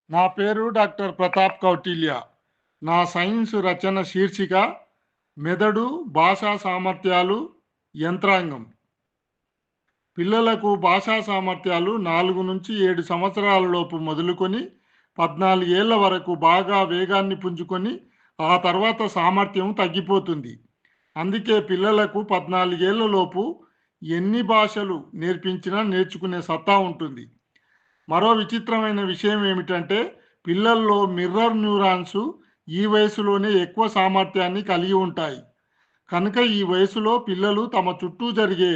నా పేరు డాక్టర్ ప్రతాప్ కౌటిల్య. నా సైన్స్ రచన శీర్షిక మెదడు భాషా సామర్థ్యాలు యంత్రాంగం. పిల్లలకు భాషా సామర్థ్యాలు 4 నుంచి 7 సంవత్సరాల లోపు మొదలుకొని 14 ఏళ్ల వరకు బాగా వేగాన్ని పుంజుకొని ఆ తర్వాత సామర్థ్యం తగ్గిపోతుంది. అందుకే పిల్లలకు 14 ఏళ్ల లోపు ఎన్ని భాషలు నేర్పించినా నేర్చుకునే సత్తా ఉంటుంది. మరో విచిత్రమైన విషయం ఏమిటంటే పిల్లల్లో మిర్రర్ న్యూరాన్స్ ఈ వయసులోనే ఎక్కువ సామర్థ్యాన్ని కలిగి ఉంటాయి. కనుక ఈ వయసులో పిల్లలు తమ చుట్టూ జరిగే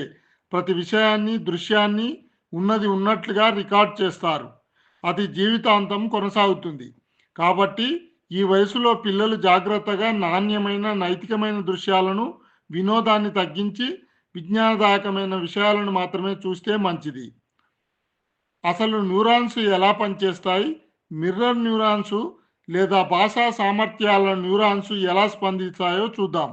ప్రతి విషయాన్ని, దృశ్యాన్ని ఉన్నది ఉన్నట్లుగా రికార్డ్ చేస్తారు. అది జీవితాంతం కొనసాగుతుంది. కాబట్టి ఈ వయసులో పిల్లలు జాగ్రత్తగా నాణ్యమైన, నైతికమైన దృశ్యాలను, వినోదాన్ని తగ్గించి విజ్ఞానదాయకమైన విషయాలను మాత్రమే చూస్తే మంచిది. అసలు న్యూరాన్స్ ఎలా పనిచేస్తాయి? మిర్రర్ న్యూరాన్స్ లేదా భాషా సామర్థ్యాల న్యూరాన్స్ ఎలా స్పందిస్తాయో చూద్దాం.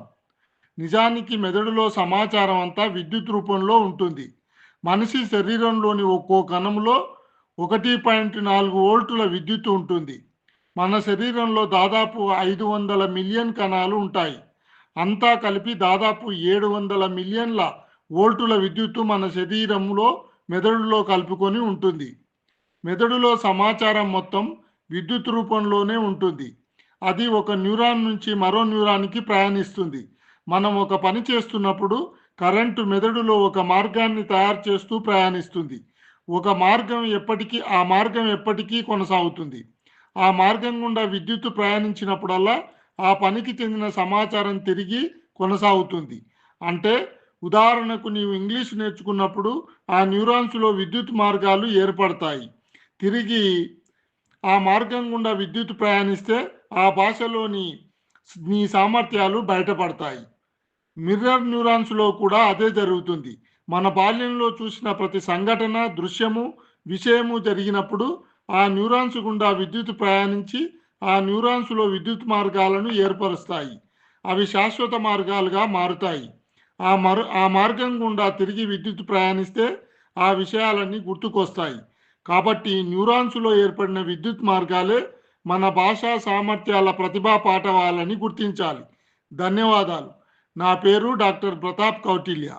నిజానికి మెదడులో సమాచారం అంతా విద్యుత్ రూపంలో ఉంటుంది. మనిషి శరీరంలోని ఒక్కో కణంలో 1.4 వోల్టుల విద్యుత్ ఉంటుంది. మన శరీరంలో దాదాపు 500 మిలియన్ కణాలు ఉంటాయి. అంతా కలిపి దాదాపు 700 మిలియన్ల వోల్టుల విద్యుత్తు మన శరీరంలో మెదడులో కలుపుకొని ఉంటుంది. మెదడులో సమాచారం మొత్తం విద్యుత్ రూపంలోనే ఉంటుంది. అది ఒక న్యూరాన్ నుంచి మరో న్యూరాన్కి ప్రయాణిస్తుంది. మనం ఒక పని చేస్తున్నప్పుడు కరెంటు మెదడులో ఒక మార్గాన్ని తయారు చేస్తూ ప్రయాణిస్తుంది. ఆ మార్గం ఎప్పటికీ కొనసాగుతుంది. ఆ మార్గం గుండా విద్యుత్తు ప్రయాణించినప్పుడల్లా ఆ పనికి చెందిన సమాచారం తిరిగి కొనసాగుతుంది. అంటే ఉదాహరణకు నీవు ఇంగ్లీష్ నేర్చుకున్నప్పుడు ఆ న్యూరాన్స్లో విద్యుత్ మార్గాలు ఏర్పడతాయి. తిరిగి ఆ మార్గం గుండా విద్యుత్ ప్రయాణిస్తే ఆ భాషలోని నీ సామర్థ్యాలు బయటపడతాయి. మిర్రర్ న్యూరాన్స్లో కూడా అదే జరుగుతుంది. మన బాల్యంలో చూసిన ప్రతి సంఘటన, దృశ్యము, విషయము జరిగినప్పుడు ఆ న్యూరాన్స్ గుండా విద్యుత్ ప్రయాణించి ఆ న్యూరాన్స్లో విద్యుత్ మార్గాలను ఏర్పరుస్తాయి. అవి శాశ్వత మార్గాలుగా మారుతాయి. ఆ మార్గం గుండా తిరిగి విద్యుత్ ప్రయాణిస్తే ఆ విషయాలన్నీ గుర్తుకొస్తాయి. కాబట్టి న్యూరాన్స్లో ఏర్పడిన విద్యుత్ మార్గాలే మన భాషా సామర్థ్యాల ప్రతిభా పాఠవాలని గుర్తించాలి. ధన్యవాదాలు. నా పేరు డాక్టర్ ప్రతాప్ కౌటిల్య.